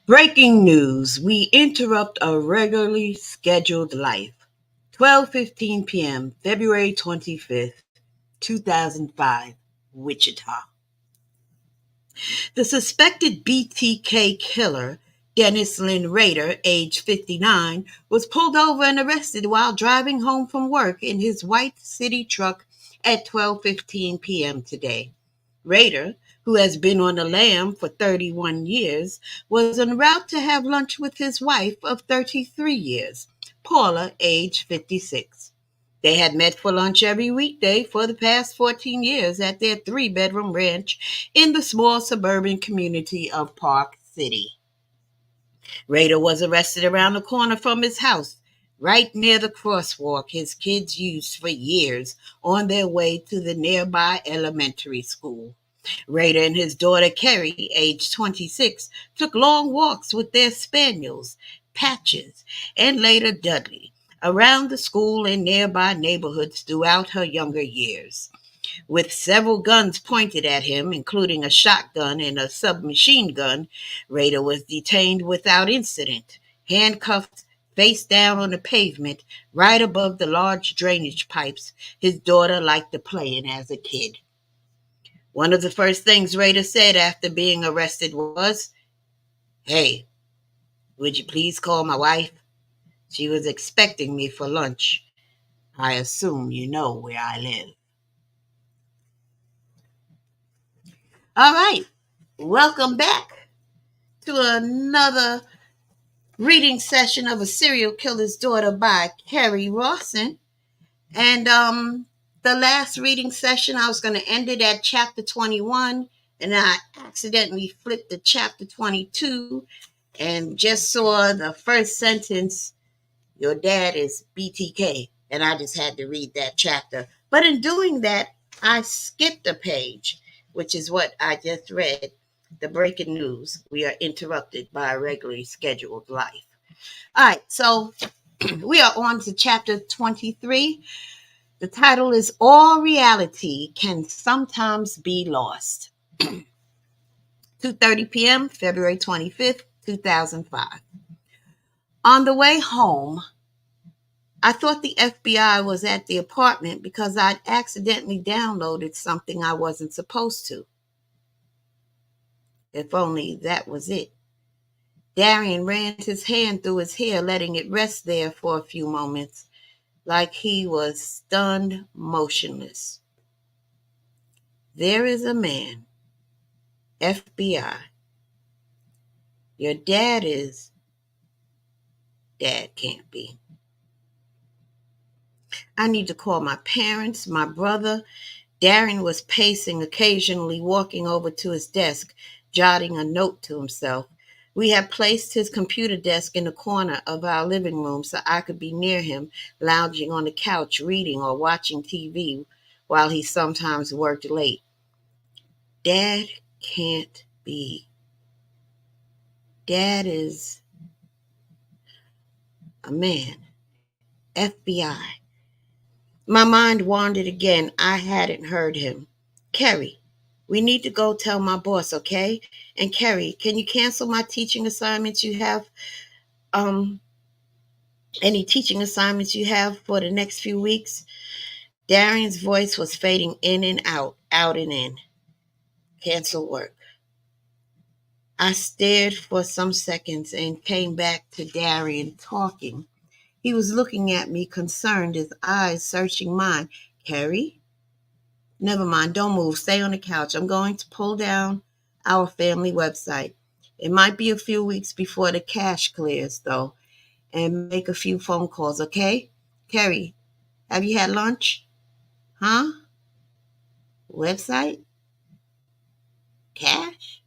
Breaking news. We interrupt a regularly scheduled life. 12:15 p.m., February 25th, 2005, Wichita. The suspected BTK killer, Dennis Lynn Rader, age 59, was pulled over and arrested while driving home from work in his white city truck at 12:15 p.m. today. Rader, who has been on the lam for 31 years, was en route to have lunch with his wife of 33 years, Paula, age 56. They had met for lunch every weekday for the past 14 years at their three-bedroom ranch in the small suburban community of Park City. Rader was arrested around the corner from his house, right near the crosswalk his kids used for years on their way to the nearby elementary school. Rader and his daughter Kerri, age 26, took long walks with their spaniels, Patches, and later Dudley, around the school and nearby neighborhoods throughout her younger years. With several guns pointed at him, including a shotgun and a submachine gun, Rader was detained without incident, handcuffed face down on the pavement right above the large drainage pipes his daughter liked to play in as a kid. One of the first things Rader said after being arrested was, "Hey, would you please call my wife? She was expecting me for lunch. I assume you know where I live." All right, welcome back to another reading session of A Serial Killer's Daughter by Kerri Rawson. And the last reading session, I was going to end it at chapter 21, and I accidentally flipped to chapter 22 and just saw the first sentence, "Your dad is BTK," and I just had to read that chapter. But in doing that, I skipped a page, which is what I just read. The breaking news: we are interrupted by a regularly scheduled life. All right, so we are on to chapter 23. The title is All Reality Can Sometimes Be Lost. 2:30 p.m., February 25th, 2005. On the way home, I thought the FBI was at the apartment because I'd accidentally downloaded something I wasn't supposed to. If only that was it. Darian ran his hand through his hair, letting it rest there for a few moments, like he was stunned motionless. "There is a man. FBI. Your dad is..." Dad can't be. "I need to call my parents, my brother." Darren was pacing, occasionally walking over to his desk, jotting a note to himself. We had placed his computer desk in the corner of our living room so I could be near him, lounging on the couch, reading or watching TV while he sometimes worked late. Dad can't be. Dad is a man. FBI. My mind wandered again. I hadn't heard him. "Kerri, we need to go tell my boss, okay? And Kerri, can you cancel my teaching assignments you have? Um, any teaching assignments you have for the next few weeks?" Darian's voice was fading in and out and in. "Cancel work." I stared for some seconds and came back to Darian talking. He was looking at me, concerned, his eyes searching mine. "Kerri?" "Never mind, don't move. Stay on the couch. I'm going to pull down our family website. It might be a few weeks before the cache clears, though, and make a few phone calls, okay? Kerri, have you had lunch?" "Huh? Website? Cache?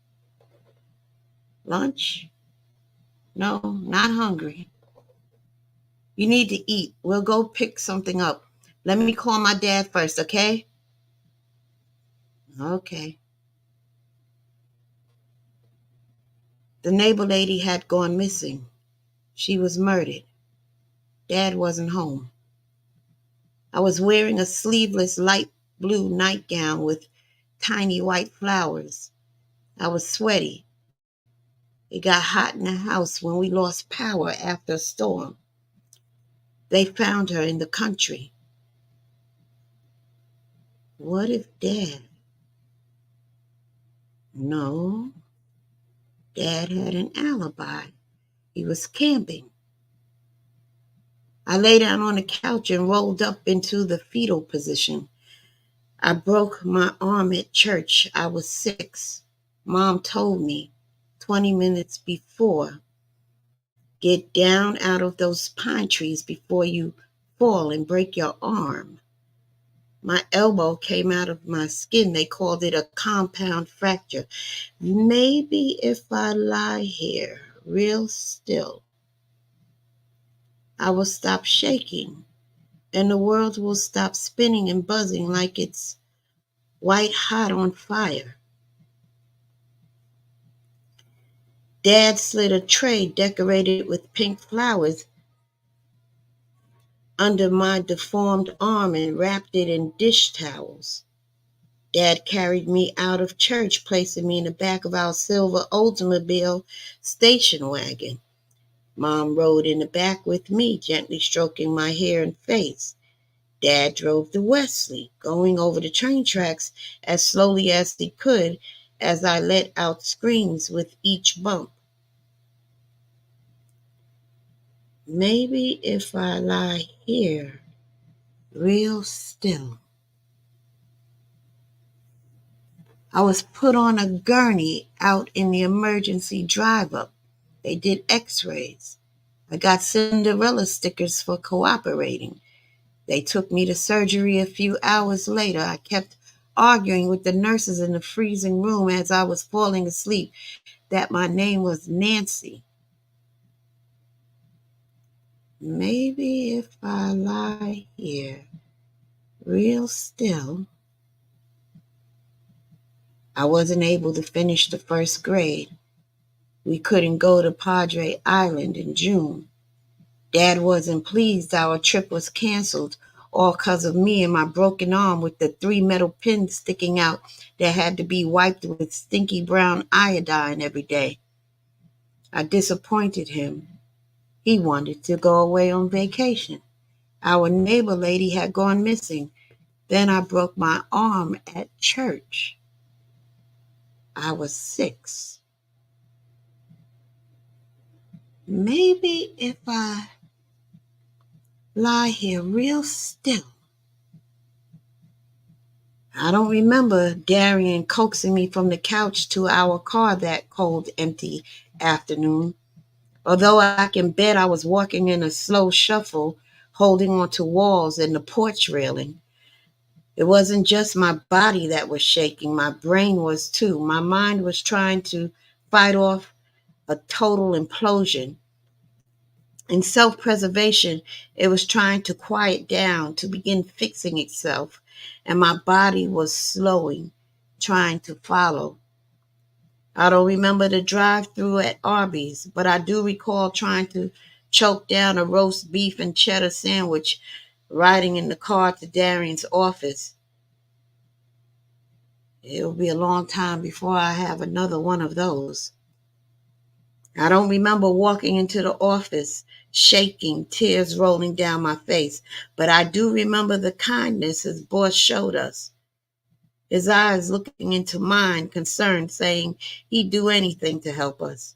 Lunch? No, not hungry." "You need to eat. We'll go pick something up. Let me call my dad first, okay?" "Okay." The neighbor lady had gone missing. She was murdered. Dad wasn't home. I was wearing a sleeveless light blue nightgown with tiny white flowers. I was sweaty. It got hot in the house when we lost power after a storm. They found her in the country. What if Dad? No, Dad had an alibi. He was camping. I lay down on the couch and rolled up into the fetal position. I broke my arm at church. I was 6. Mom told me 20 minutes before, get down out of those pine trees before you fall and break your arm. My elbow came out of my skin. They called it a compound fracture. Maybe if I lie here real still, I will stop shaking and the world will stop spinning and buzzing like it's white hot on fire. Dad slid a tray decorated with pink flowers under my deformed arm and wrapped it in dish towels. Dad carried me out of church, placing me in the back of our silver Oldsmobile station wagon. Mom rode in the back with me, gently stroking my hair and face. Dad drove to Wesley, going over the train tracks as slowly as he could as I let out screams with each bump. Maybe if I lie here real still. I was put on a gurney out in the emergency drive-up. They did x-rays. I got Cinderella stickers for cooperating. They took me to surgery a few hours later. I kept arguing with the nurses in the freezing room as I was falling asleep that my name was Nancy. Maybe if I lie here real still. I wasn't able to finish the first grade. We couldn't go to Padre Island in June. Dad wasn't pleased our trip was canceled, all because of me and my broken arm with the 3 metal pins sticking out that had to be wiped with stinky brown iodine every day. I disappointed him. He wanted to go away on vacation. Our neighbor lady had gone missing. Then I broke my arm at church. I was 6. Maybe if I lie here real still. I don't remember Darian coaxing me from the couch to our car that cold, empty afternoon, although I can bet I was walking in a slow shuffle, holding onto walls and the porch railing. It wasn't just my body that was shaking, my brain was too. My mind was trying to fight off a total implosion. In self-preservation, it was trying to quiet down, to begin fixing itself, and my body was slowing, trying to follow. I don't remember the drive-through at Arby's, but I do recall trying to choke down a roast beef and cheddar sandwich, riding in the car to Darian's office. It'll be a long time before I have another one of those. I don't remember walking into the office, shaking, tears rolling down my face, but I do remember the kindness his boss showed us. His eyes looking into mine, concerned, saying he'd do anything to help us.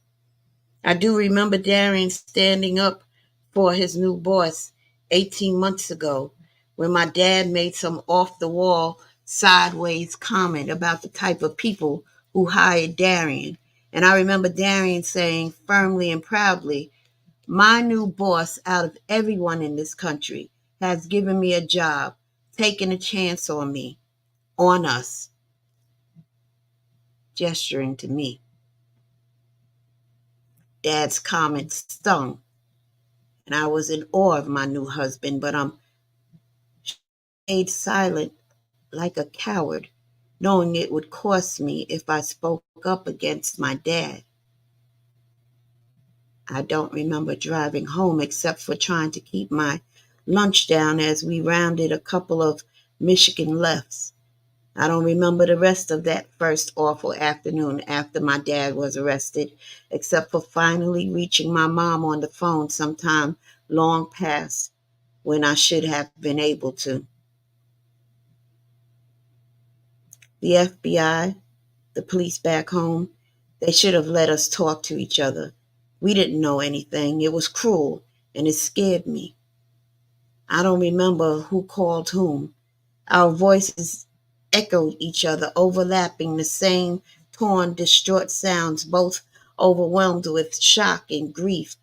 I do remember Darian standing up for his new boss 18 months ago when my dad made some off-the-wall, sideways comment about the type of people who hired Darian. And I remember Darian saying firmly and proudly, my new boss out of everyone in this country has given me a job, taken a chance on me, on us, gesturing to me. Dad's comment stung, and I was in awe of my new husband, but I stayed silent like a coward, knowing it would cost me if I spoke up against my dad. I don't remember driving home except for trying to keep my lunch down as we rounded a couple of Michigan lefts. I don't remember the rest of that first awful afternoon after my dad was arrested, except for finally reaching my mom on the phone sometime long past when I should have been able to. The FBI, the police back home, they should have let us talk to each other. We didn't know anything. It was cruel, and it scared me. I don't remember who called whom. Our voices echoed each other, overlapping the same torn, distraught sounds, both overwhelmed with shock and grief,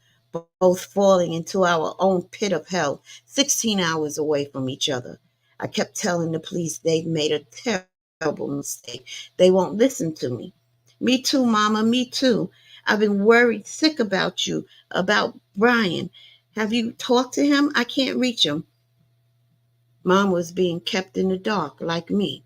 both falling into our own pit of hell, 16 hours away from each other. I kept telling the police they'd made a terrible mistake. They won't listen to me. Me too, Mama, me too. I've been worried sick about you, about Brian. Have you talked to him? I can't reach him. Mom was being kept in the dark, like me.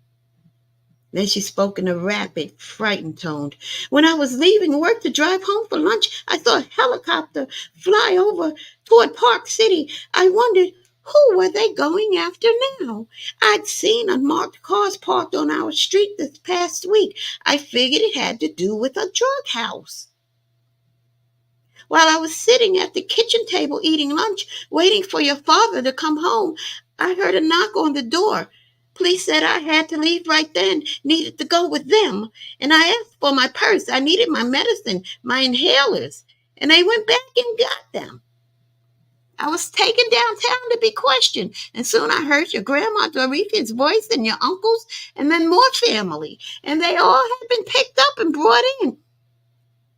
Then she spoke in a rapid, frightened tone. When I was leaving work to drive home for lunch, I saw a helicopter fly over toward Park City. I wondered, who were they going after now? I'd seen unmarked cars parked on our street this past week. I figured it had to do with a drug house. While I was sitting at the kitchen table eating lunch, waiting for your father to come home, I heard a knock on the door. Police said I had to leave right then, needed to go with them. And I asked for my purse. I needed my medicine, my inhalers. And they went back and got them. I was taken downtown to be questioned. And soon I heard your grandma Dorothy's voice and your uncles, and then more family. And they all had been picked up and brought in.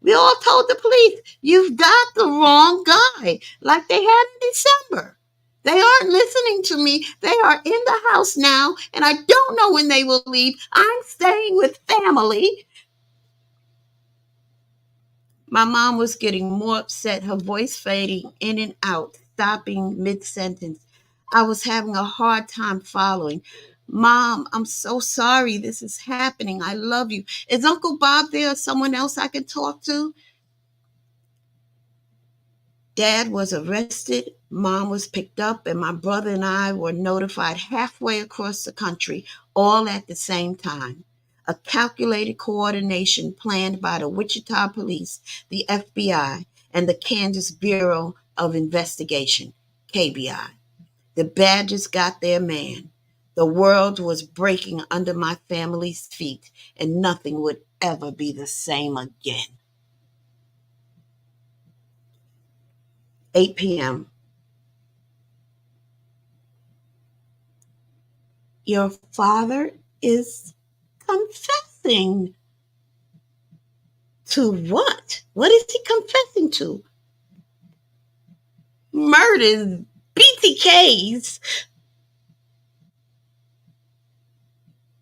We all told the police, you've got the wrong guy, like they had in December. They aren't listening to me. They are in the house now, and I don't know when they will leave. I'm staying with family. My mom was getting more upset, her voice fading in and out, stopping mid-sentence. I was having a hard time following. Mom, I'm so sorry this is happening. I love you. Is Uncle Bob there or someone else I can talk to? Dad was arrested, Mom was picked up, and my brother and I were notified halfway across the country, all at the same time. A calculated coordination planned by the Wichita Police, the FBI, and the Kansas Bureau of Investigation, KBI. The Badgers got their man. The world was breaking under my family's feet, and nothing would ever be the same again. 8 p.m. Your father is confessing. To what? What is he confessing to? Murders, BTKs.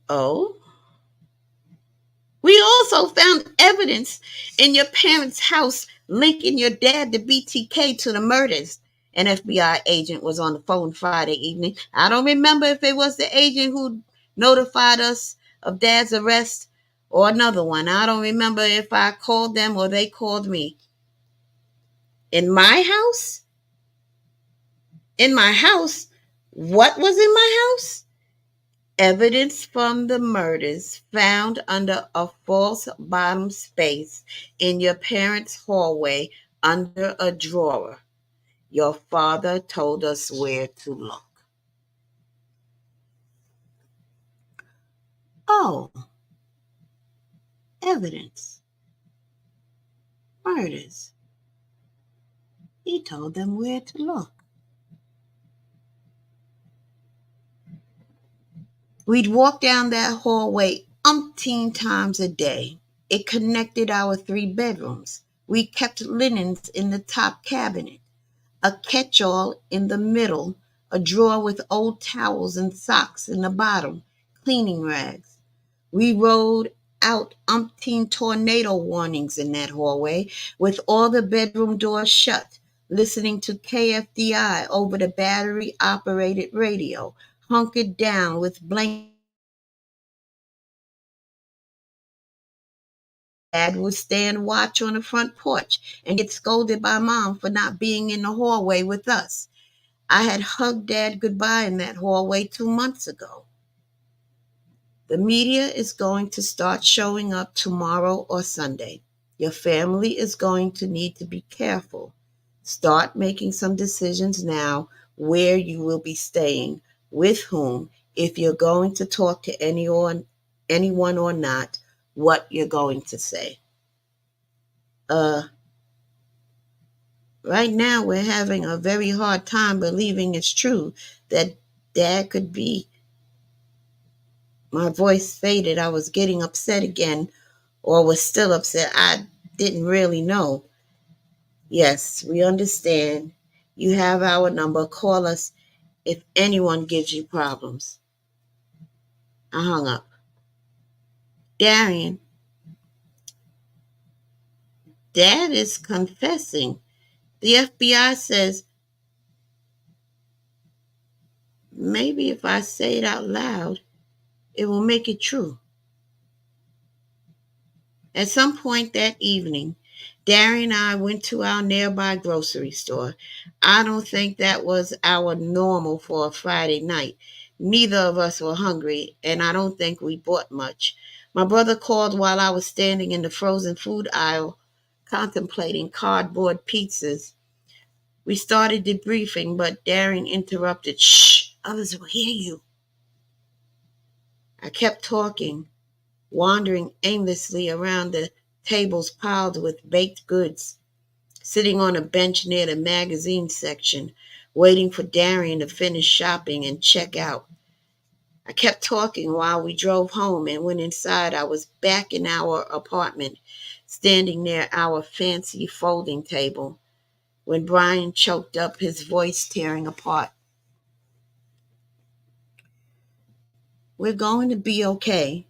Oh. We also found evidence in your parents' house linking your dad, the BTK, to the murders. An FBI agent was on the phone Friday evening. I don't remember if it was the agent who notified us of Dad's arrest or another one. I don't remember if I called them or they called me. In my house? In my house? What was in my house? Evidence from the murders found under a false bottom space in your parents' hallway under a drawer. Your father told us where to look. Oh, evidence. Murders. He told them where to look. We'd walk down that hallway umpteen times a day. It connected our 3 bedrooms. We kept linens in the top cabinet, a catch-all in the middle, a drawer with old towels and socks in the bottom, cleaning rags. We rode out umpteen tornado warnings in that hallway with all the bedroom doors shut, listening to KFDI over the battery-operated radio, hunkered down with blankets. Dad would stand watch on the front porch and get scolded by Mom for not being in the hallway with us. I had hugged Dad goodbye in that hallway 2 months ago. The media is going to start showing up tomorrow or Sunday. Your family is going to need to be careful. Start making some decisions now where you will be staying, with whom, if you're going to talk to anyone or not, what you're going to say. Right now we're having a very hard time believing it's true that Dad could be. My voice faded. I was getting upset again, or was still upset. I didn't really know. Yes, we understand. You have our number. Call us if anyone gives you problems. I hung up. Darian, Dad is confessing. The FBI says maybe if I say it out loud, it will make it true. At some point that evening, Darian and I went to our nearby grocery store. I don't think that was our normal for a Friday night. Neither of us were hungry, and I don't think we bought much. My brother called while I was standing in the frozen food aisle, contemplating cardboard pizzas. We started debriefing, but Darian interrupted. Shh, others will hear you. I kept talking, wandering aimlessly around the tables piled with baked goods, sitting on a bench near the magazine section, waiting for Darian to finish shopping and check out. I kept talking while we drove home, and when inside, I was back in our apartment, standing near our fancy folding table, when Brian choked up, his voice tearing apart. We're going to be okay.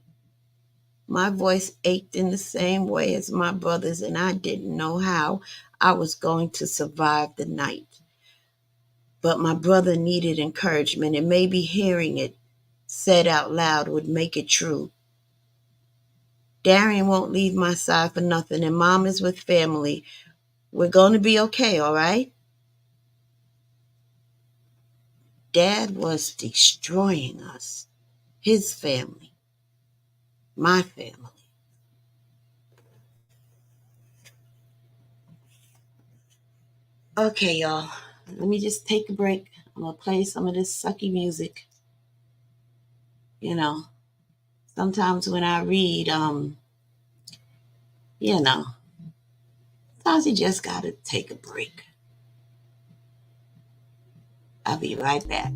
My voice ached in the same way as my brother's, and I didn't know how I was going to survive the night. But my brother needed encouragement, and maybe hearing it said out loud would make it true. Darian won't leave my side for nothing, and Mom is with family. We're going to be okay, all right? Dad was destroying us, his family, my family. Okay, y'all, let me just take a break. I'm going to play some of this sucky music. You know, sometimes when I read, you know, sometimes you just got to take a break. I'll be right back.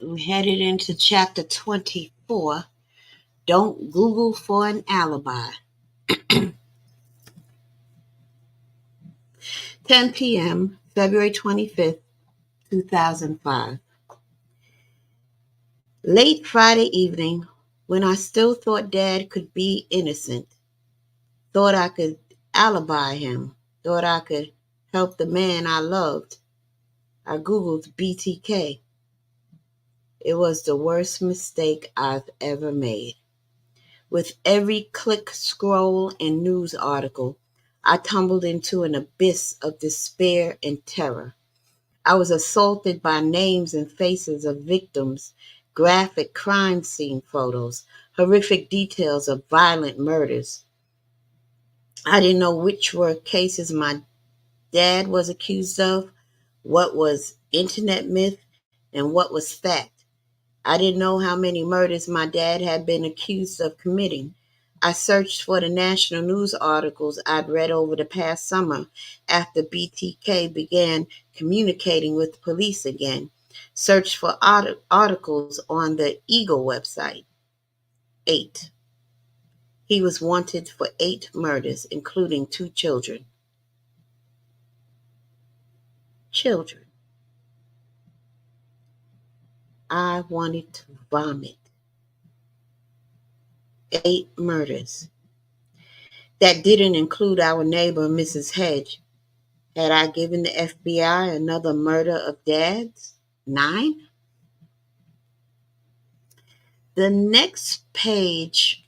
We headed into chapter 24. Don't Google for an alibi. 10 p.m., February 25th, 2005. Late Friday evening, when I still thought Dad could be innocent, thought I could alibi him, thought I could help the man I loved, I Googled BTK. It was the worst mistake I've ever made. With every click, scroll, and news article, I tumbled into an abyss of despair and terror. I was assaulted by names and faces of victims, graphic crime scene photos, horrific details of violent murders. I didn't know which were cases my dad was accused of, what was internet myth, and what was fact. I didn't know how many murders my dad had been accused of committing. I searched for the national news articles I'd read over the past summer after BTK began communicating with police again. Searched for articles on the Eagle website. 8. He was wanted for 8 murders, including 2 children. Children. I wanted to vomit. 8 murders. That didn't include our neighbor, Mrs. Hedge. Had I given the FBI another murder of dads? 9? The next page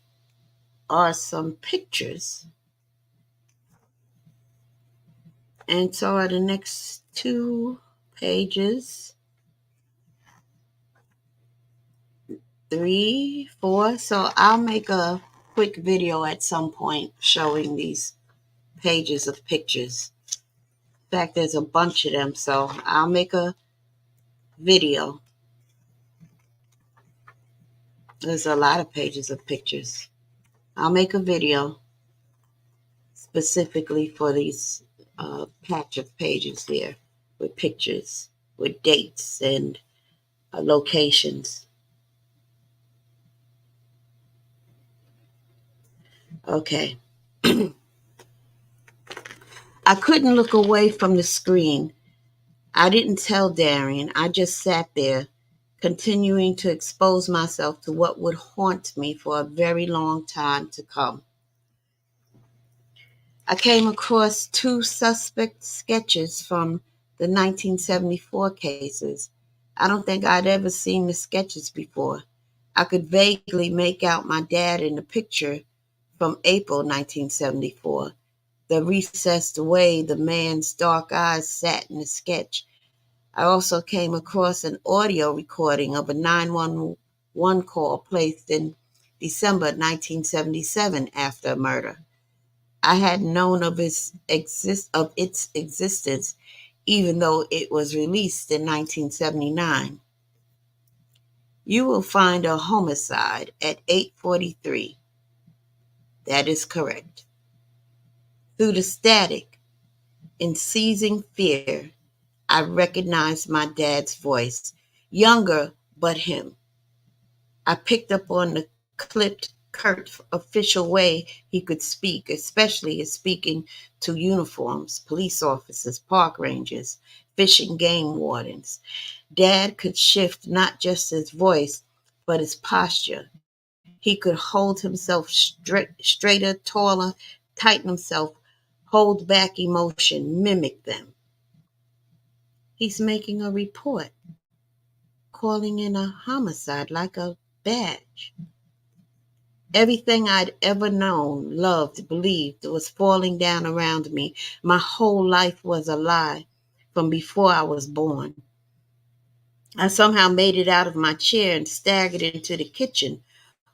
are some pictures. And so are the next 2 pages. 3, 4. So I'll make a quick video at some point showing these pages of pictures. In fact, there's a bunch of them, so I'll make a video. There's a lot of pages of pictures. I'll make a video specifically for these patch of pages here with pictures, with dates and locations. Okay. I couldn't look away from the screen. I didn't tell Darian. I just sat there, continuing to expose myself to what would haunt me for a very long time to come. I came across 2 suspect sketches from the 1974 cases. I don't think I'd ever seen the sketches before. I could vaguely make out my dad in the picture from April 1974, the recessed way the man's dark eyes sat in the sketch. I also came across an audio recording of a 911 call placed in December 1977 after a murder. I had known of its existence even though it was released in 1979. You will find a homicide at 843. That is correct. Through the static and seizing fear, I recognized my dad's voice, younger but him. I picked up on the clipped, curt, official way he could speak, especially his speaking to uniforms, police officers, park rangers, fish and game wardens. Dad could shift not just his voice, but his posture. He could hold himself straighter, taller, tighten himself, hold back emotion, mimic them. He's making a report, calling in a homicide like a badge. Everything I'd ever known, loved, believed was falling down around me. My whole life was a lie from before I was born. I somehow made it out of my chair and staggered into the kitchen,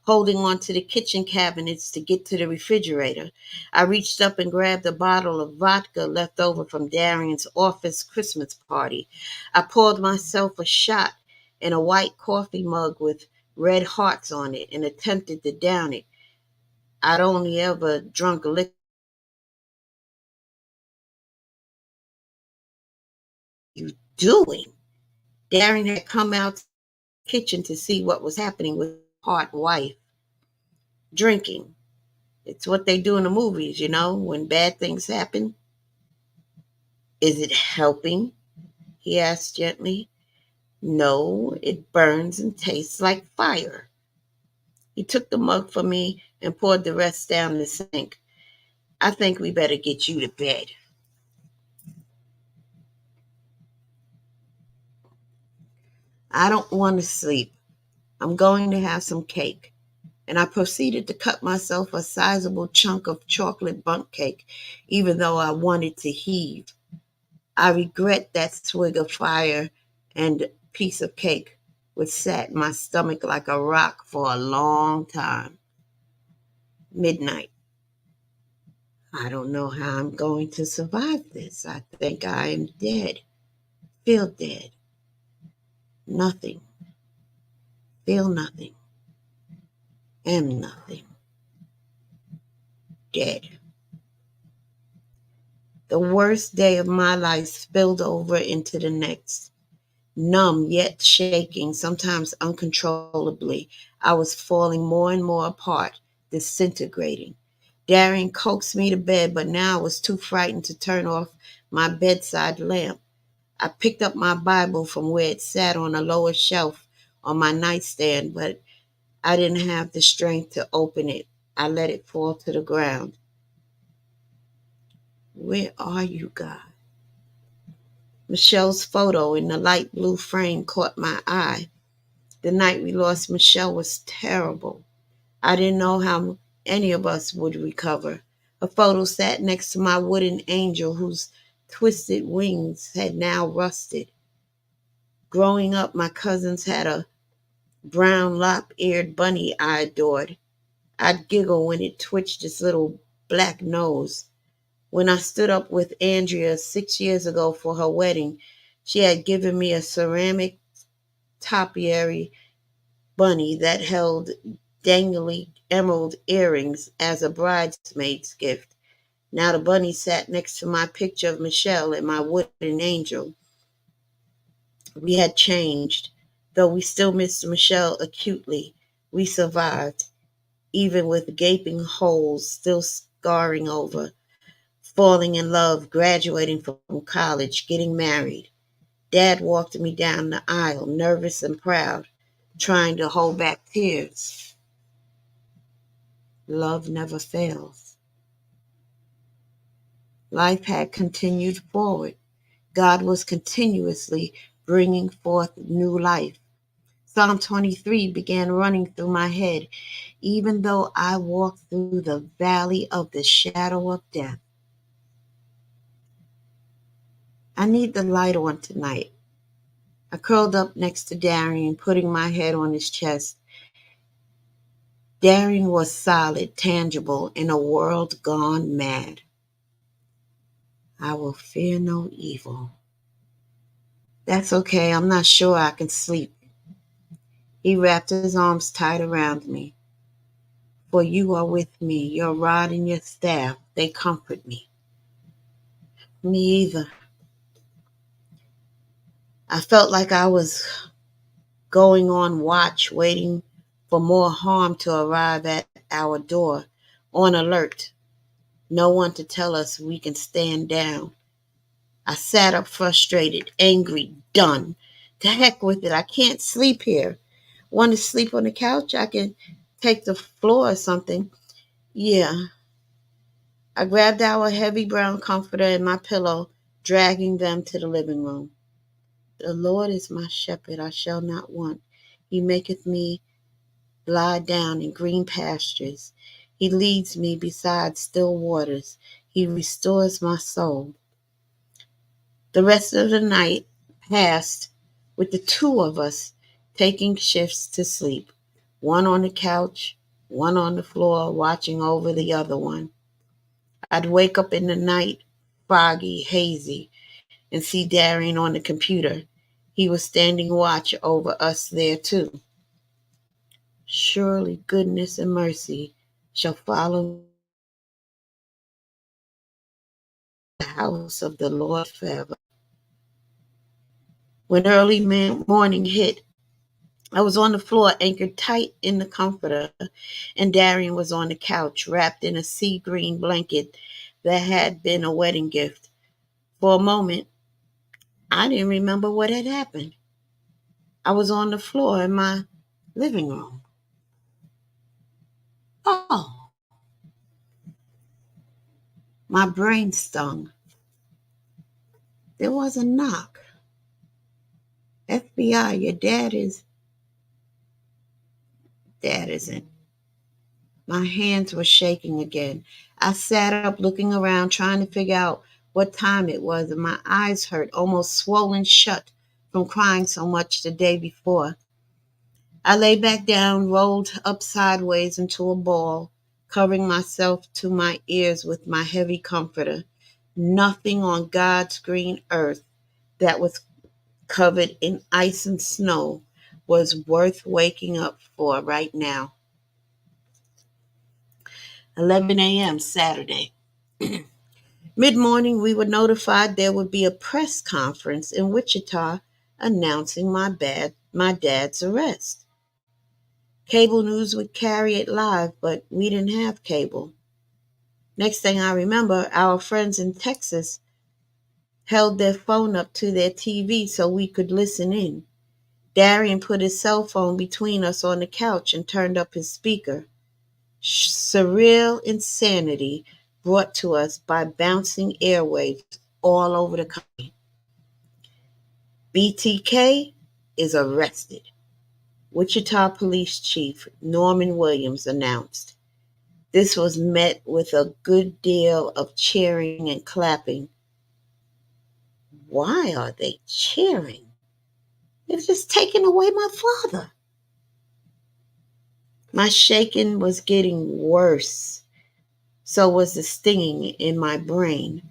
holding on to the kitchen cabinets to get to the refrigerator. I reached up and grabbed a bottle of vodka left over from Darian's office Christmas party. I poured myself a shot in a white coffee mug with red hearts on it and attempted to down it. I'd only ever drunk liquor. You doing? Darian had come out to the kitchen to see what was happening with his hot wife. Drinking. It's what they do in the movies, when bad things happen. Is it helping? He asked gently. No, it burns and tastes like fire. He took the mug from me and poured the rest down the sink. I think we better get you to bed. I don't want to sleep. I'm going to have some cake. And I proceeded to cut myself a sizable chunk of chocolate bundt cake, even though I wanted to heave. I regret that swig of fire and piece of cake, which sat in my stomach like a rock for a long time. Midnight. I don't know how I'm going to survive this. I think I am dead. Feel dead. Nothing. Feel nothing. Am nothing. Dead. The worst day of my life spilled over into the next. Numb yet shaking, sometimes uncontrollably, I was falling more and more apart, disintegrating. Darian coaxed me to bed, but now I was too frightened to turn off my bedside lamp. I picked up my Bible from where it sat on a lower shelf on my nightstand, but I didn't have the strength to open it. I let it fall to the ground. Where are you, God? Michelle's photo in the light blue frame caught my eye. The night we lost Michelle was terrible. I didn't know how any of us would recover. Her photo sat next to my wooden angel whose twisted wings had now rusted. Growing up, my cousins had a brown lop-eared bunny I adored. I'd giggle when it twitched its little black nose. When I stood up with Andrea 6 years ago for her wedding, she had given me a ceramic topiary bunny that held dangly emerald earrings as a bridesmaid's gift. Now the bunny sat next to my picture of Michelle and my wooden angel. We had changed, though we still missed Michelle acutely. We survived, even with gaping holes still scarring over, falling in love, graduating from college, getting married. Dad walked me down the aisle, nervous and proud, trying to hold back tears. Love never fails. Life had continued forward. God was continuously bringing forth new life. Psalm 23 began running through my head. Even though I walk through the valley of the shadow of death, I need the light on tonight. I curled up next to Darian, putting my head on his chest. Darian was solid, tangible, in a world gone mad. I will fear no evil. That's okay, I'm not sure I can sleep. He wrapped his arms tight around me. For you are with me, your rod and your staff, they comfort me. Me either. I felt like I was going on watch, waiting for more harm to arrive at our door, on alert. No one to tell us we can stand down. I sat up frustrated, angry, done. To heck with it, I can't sleep here. Want to sleep on the couch? I can take the floor or something. Yeah. I grabbed our heavy brown comforter and my pillow, dragging them to the living room. The Lord is my shepherd, I shall not want. He maketh me lie down in green pastures. He leads me beside still waters. He restores my soul. The rest of the night passed with the two of us taking shifts to sleep, one on the couch, one on the floor, watching over the other one. I'd wake up in the night, foggy, hazy, and see Darian on the computer. He was standing watch over us there too. Surely goodness and mercy shall follow the house of the Lord forever. When early morning hit, I was on the floor, anchored tight in the comforter, and Darian was on the couch, wrapped in a sea green blanket that had been a wedding gift. For a moment, I didn't remember what had happened. I was on the floor in my living room. Oh, my brain stung. There was a knock. FBI, your dad isn't. My hands were shaking again. I sat up looking around, trying to figure out what time it was, and my eyes hurt, almost swollen shut from crying so much the day before. I lay back down, rolled up sideways into a ball, covering myself to my ears with my heavy comforter. Nothing on God's green earth that was covered in ice and snow was worth waking up for right now. 11 a.m. Saturday. Mid-morning, we were notified there would be a press conference in Wichita announcing my dad's arrest. Cable news would carry it live, but we didn't have cable. Next thing I remember, our friends in Texas held their phone up to their TV so we could listen in. Darian put his cell phone between us on the couch and turned up his speaker. Surreal insanity brought to us by bouncing airwaves all over the country. BTK is arrested, Wichita Police Chief Norman Williams announced. This was met with a good deal of cheering and clapping. Why are they cheering? They've just taken away my father. My shaking was getting worse. So was the stinging in my brain.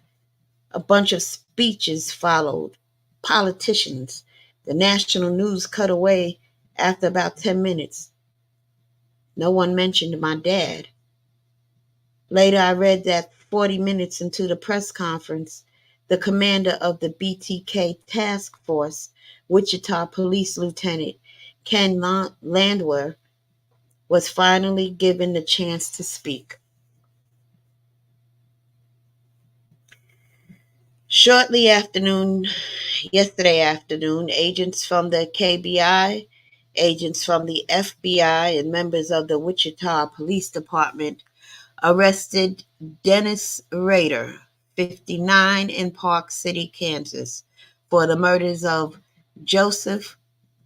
A bunch of speeches followed. Politicians. The national news cut away after about 10 minutes. No one mentioned my dad. Later, I read that 40 minutes into the press conference, the commander of the BTK task force, Wichita Police Lieutenant Ken Landwehr, was finally given the chance to speak. Yesterday afternoon, agents from the KBI, agents from the FBI, and members of the Wichita Police Department arrested Dennis Rader, 59, in Park City, Kansas, for the murders of Joseph,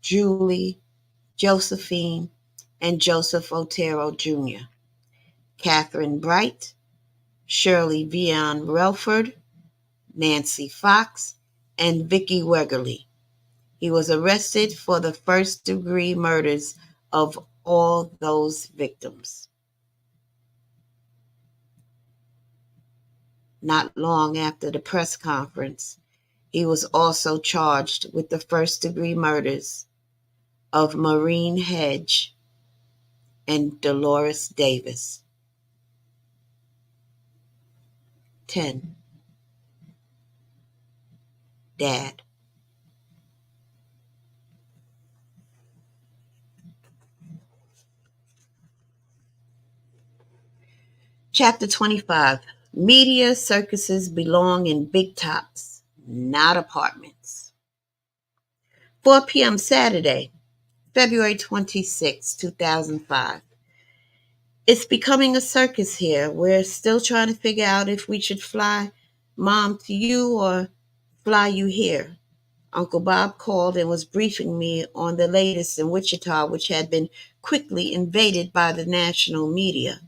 Julie, Josephine and Joseph Otero Jr., Catherine Bright, Shirley Vian Relford, Nancy Fox, and Vicki Wegerly. He was arrested for the first-degree murders of all those victims. Not long after the press conference, he was also charged with the first-degree murders of Maureen Hedge and Dolores Davis. 10. Dad. Chapter 25. Media circuses belong in big tops, not apartments. 4 p.m. Saturday, February 26, 2005. It's becoming a circus here. We're still trying to figure out if we should fly Mom to you or fly you here. Uncle Bob called and was briefing me on the latest in Wichita, which had been quickly invaded by the national media.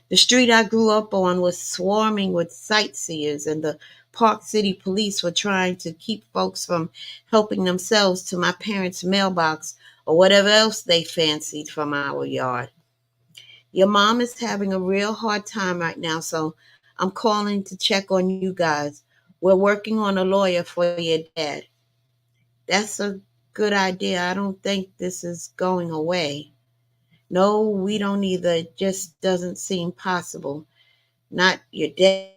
The street I grew up on was swarming with sightseers, and the Park City police were trying to keep folks from helping themselves to my parents' mailbox or whatever else they fancied from our yard. Your mom is having a real hard time right now, so I'm calling to check on you guys. We're working on a lawyer for your dad. That's a good idea. I don't think this is going away. No, we don't either. It just doesn't seem possible. Not your dad.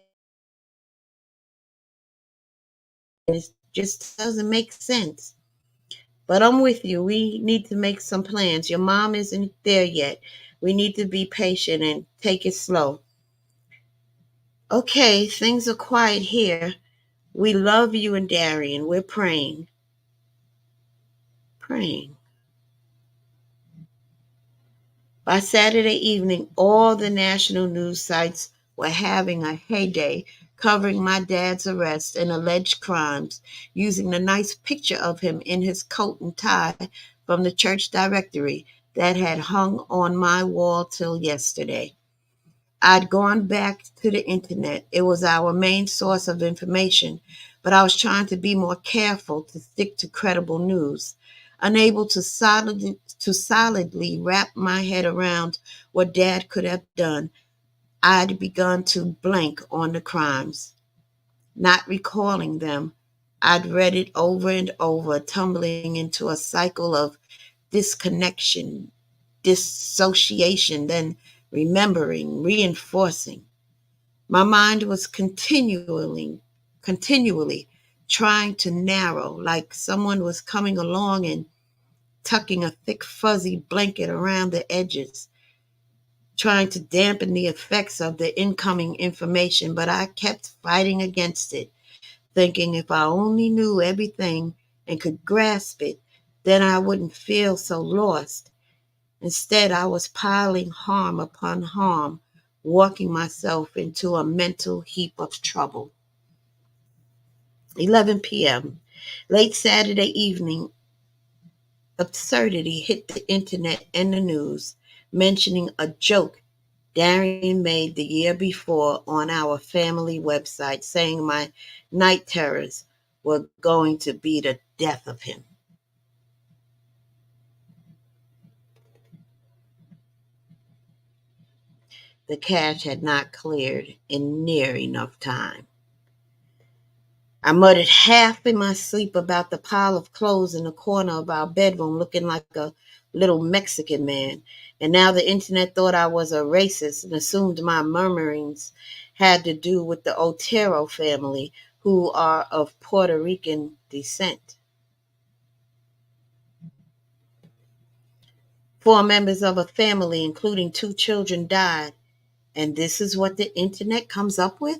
It just doesn't make sense. But I'm with you. We need to make some plans. Your mom isn't there yet. We need to be patient and take it slow. Okay, things are quiet here. We love you and Darian. We're praying. Praying. By Saturday evening, all the national news sites were having a heyday covering my dad's arrest and alleged crimes, using the nice picture of him in his coat and tie from the church directory that had hung on my wall till yesterday. I'd gone back to the internet. It was our main source of information, but I was trying to be more careful to stick to credible news. Unable to solidly wrap my head around what Dad could have done, I'd begun to blank on the crimes. Not recalling them, I'd read it over and over, tumbling into a cycle of disconnection, dissociation, then remembering, reinforcing. My mind was continually trying to narrow, like someone was coming along and tucking a thick fuzzy blanket around the edges, trying to dampen the effects of the incoming information, but I kept fighting against it, thinking if I only knew everything and could grasp it, then I wouldn't feel so lost. Instead, I was piling harm upon harm, walking myself into a mental heap of trouble. 11 p.m. Late Saturday evening, absurdity hit the internet and the news, mentioning a joke Darian made the year before on our family website, saying my night terrors were going to be the death of him. The cache had not cleared in near enough time. I muttered half in my sleep about the pile of clothes in the corner of our bedroom looking like a little Mexican man. And now the internet thought I was a racist and assumed my murmurings had to do with the Otero family, who are of Puerto Rican descent. 4 members of a family, including 2 children, died. And this is what the internet comes up with?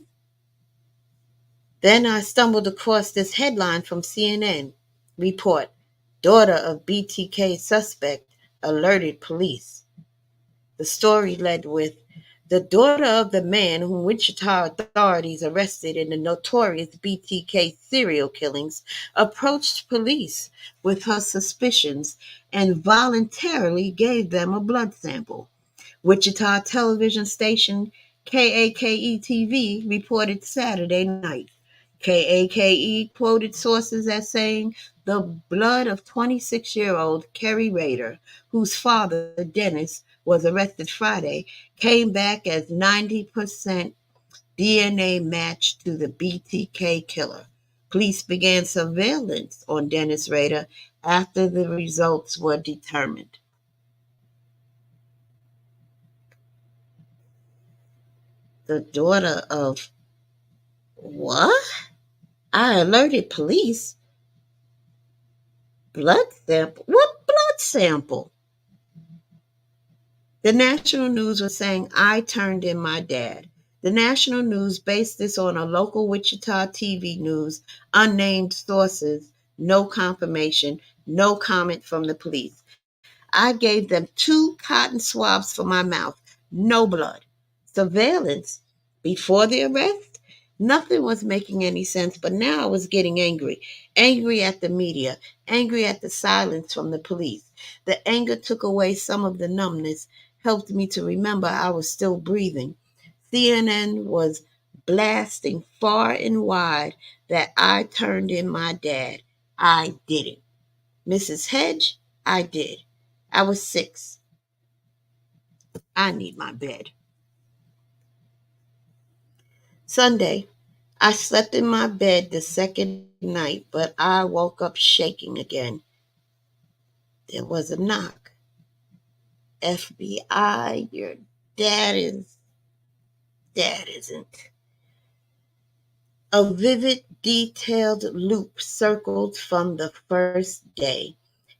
Then I stumbled across this headline from CNN. Report: daughter of BTK suspect alerted police. The story led with, The daughter of the man whom Wichita authorities arrested in the notorious BTK serial killings approached police with her suspicions and voluntarily gave them a blood sample. Wichita television station KAKE TV reported Saturday night. KAKE quoted sources as saying the blood of 26-year-old Kerri Rader, whose father, Dennis, was arrested Friday, came back as 90% DNA matched to the BTK killer. Police began surveillance on Dennis Rader after the results were determined. The daughter of what? I alerted police. Blood sample? What blood sample? The national news was saying I turned in my dad. The national news based this on a local Wichita TV news, unnamed sources, no confirmation, no comment from the police. I gave them 2 cotton swabs for my mouth, no blood. Surveillance before the arrest? Nothing was making any sense, but now I was getting angry. Angry at the media, angry at the silence from the police. The anger took away some of the numbness, helped me to remember I was still breathing. CNN was blasting far and wide that I turned in my dad. I did it. Mrs. Hedge, I did. I was 6. I need my bed. Sunday, I slept in my bed the second night, but I woke up shaking again. There was a knock. FBI, your dad isn't. A vivid, detailed loop circled from the first day.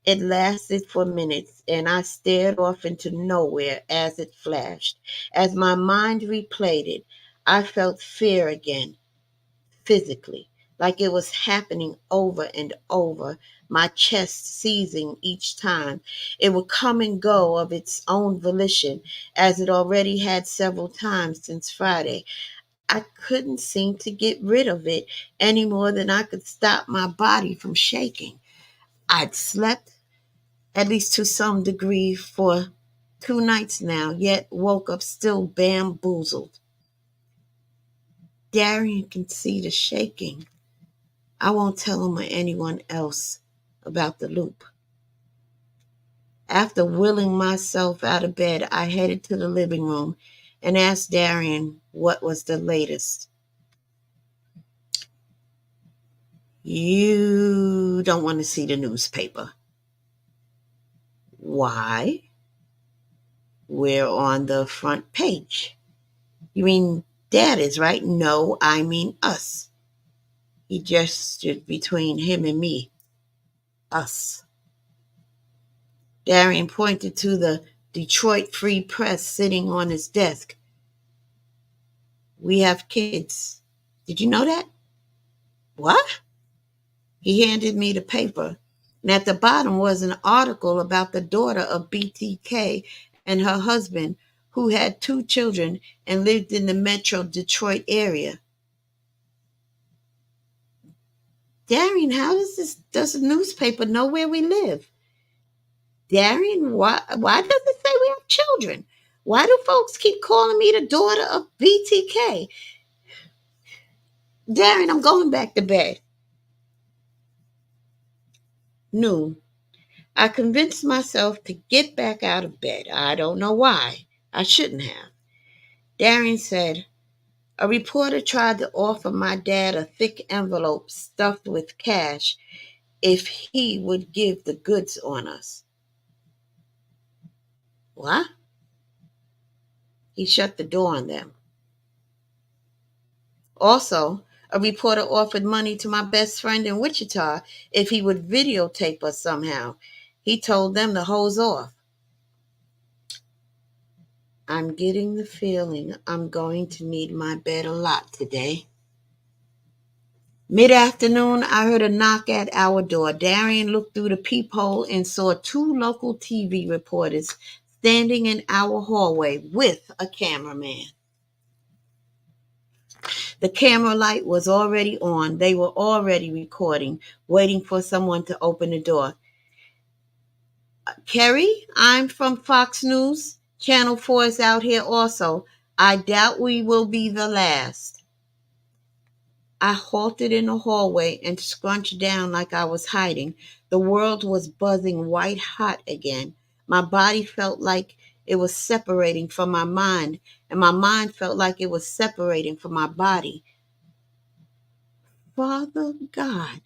It lasted for minutes, and I stared off into nowhere as it flashed. As my mind replayed it, I felt fear again, physically, like it was happening over and over, my chest seizing each time. It would come and go of its own volition, as it already had several times since Friday. I couldn't seem to get rid of it any more than I could stop my body from shaking. I'd slept, at least to some degree, for 2 nights now, yet woke up still bamboozled. Darian can see the shaking. I won't tell him or anyone else about the loop. After willing myself out of bed, I headed to the living room and asked Darian what was the latest. You don't want to see the newspaper. Why? We're on the front page. You mean Dad is, right? No, I mean us. He gestured between him and me. Us. Darian pointed to the Detroit Free Press sitting on his desk. We have kids. Did you know that? What? He handed me the paper, and at the bottom was an article about the daughter of BTK and her husband, who had 2 children and lived in the metro Detroit area. Darian, how does the newspaper know where we live? Darian, why does it say we have children? Why do folks keep calling me the daughter of BTK? Darian, I'm going back to bed. Noon. I convinced myself to get back out of bed. I don't know why. I shouldn't have. Darian said, a reporter tried to offer my dad a thick envelope stuffed with cash if he would give the goods on us. What? He shut the door on them. Also, a reporter offered money to my best friend in Wichita if he would videotape us somehow. He told them to hose off. I'm getting the feeling I'm going to need my bed a lot today. Mid-afternoon, I heard a knock at our door. Darian looked through the peephole and saw 2 local TV reporters standing in our hallway with a cameraman. The camera light was already on. They were already recording, waiting for someone to open the door. Kerri, I'm from Fox News. Channel 4 is out here also. I doubt we will be the last. I halted in the hallway and scrunched down like I was hiding. The world was buzzing white hot again. My body felt like it was separating from my mind, and my mind felt like it was separating from my body. Father God,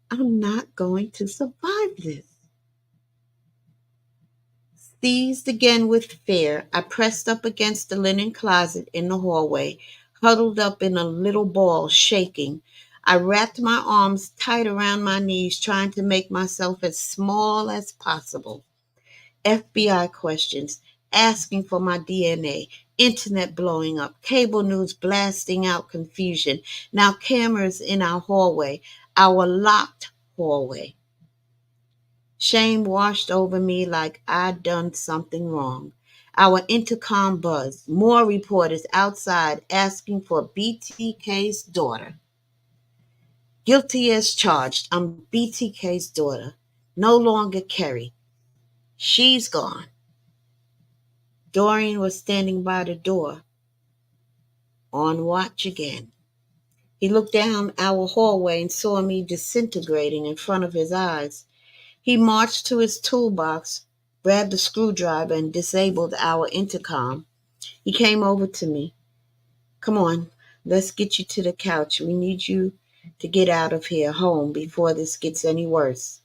I'm not going to survive this. Seized again with fear, I pressed up against the linen closet in the hallway, huddled up in a little ball, shaking. I wrapped my arms tight around my knees, trying to make myself as small as possible. FBI questions, asking for my DNA, internet blowing up, cable news blasting out confusion, now cameras in our hallway, our locked hallway. Shame washed over me like I'd done something wrong. Our intercom buzzed. More reporters outside asking for BTK's daughter. Guilty as charged. I'm BTK's daughter. No longer Kerri. She's gone. Dorian was standing by the door, on watch again. He looked down our hallway and saw me disintegrating in front of his eyes. He marched to his toolbox, grabbed a screwdriver, and disabled our intercom. He came over to me. Come on, let's get you to the couch. We need you to get out of here, home, before this gets any worse.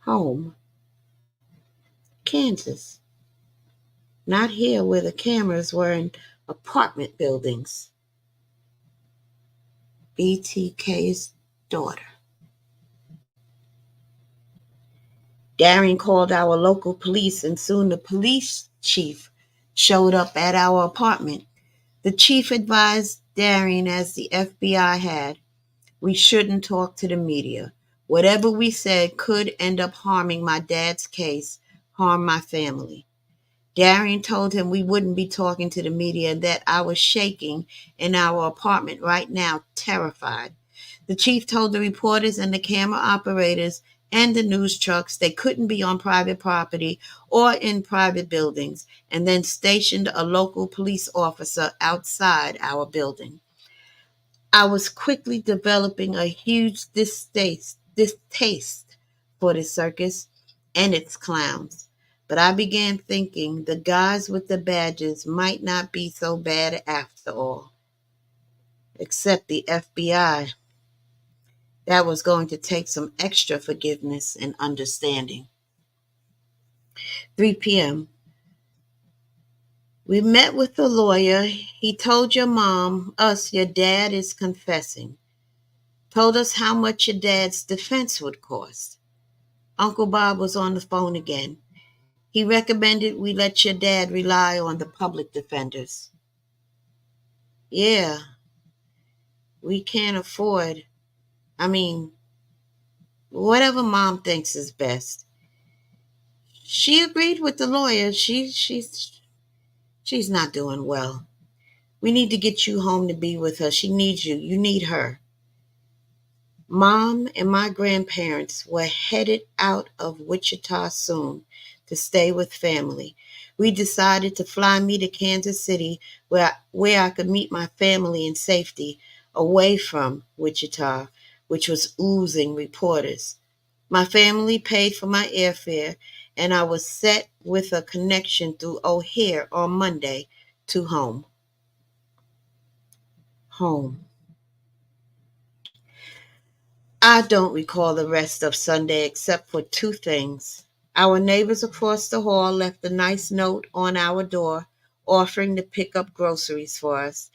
Home? Kansas. Not here where the cameras were in apartment buildings. BTK's daughter. Darren called our local police, and soon the police chief showed up at our apartment. The chief advised Darren, as the FBI had, we shouldn't talk to the media. Whatever we said could end up harming my dad's case, harm my family. Darren told him we wouldn't be talking to the media and that I was shaking in our apartment right now, terrified. The chief told the reporters and the camera operators and the news trucks they couldn't be on private property or in private buildings, and then stationed a local police officer outside our building. I was quickly developing a huge distaste for the circus and its clowns. But I began thinking the guys with the badges might not be so bad after all. Except the FBI. That was going to take some extra forgiveness and understanding. 3 p.m. We met with the lawyer. He told your dad is confessing. Told us how much your dad's defense would cost. Uncle Bob was on the phone again. He recommended we let your dad rely on the public defenders. Yeah, we can't afford. Whatever Mom thinks is best. She agreed with the lawyer. She's not doing well. We need to get you home to be with her. She needs you. You need her. Mom and my grandparents were headed out of Wichita soon to stay with family. We decided to fly me to Kansas City where I could meet my family in safety, away from Wichita, which was oozing reporters. My family paid for my airfare, and I was set with a connection through O'Hare on Monday to home. Home. I don't recall the rest of Sunday except for two things. Our neighbors across the hall left a nice note on our door offering to pick up groceries for us,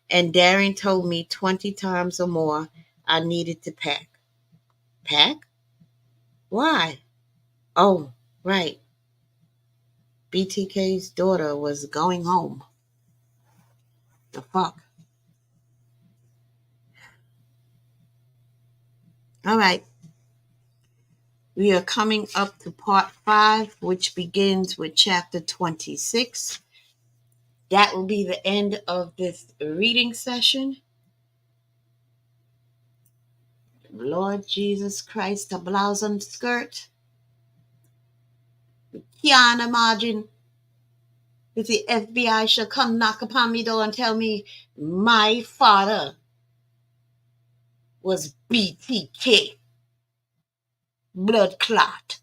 and Darren told me 20 times or more I needed to pack. Pack? Why? Oh, right. BTK's daughter was going home. The fuck? All right. We are coming up to part 5, which begins with chapter 26. That will be the end of this reading session. Lord Jesus Christ, a blouse and skirt. Can't imagine if the FBI shall come knock upon me door and tell me my father was BTK, blood clot.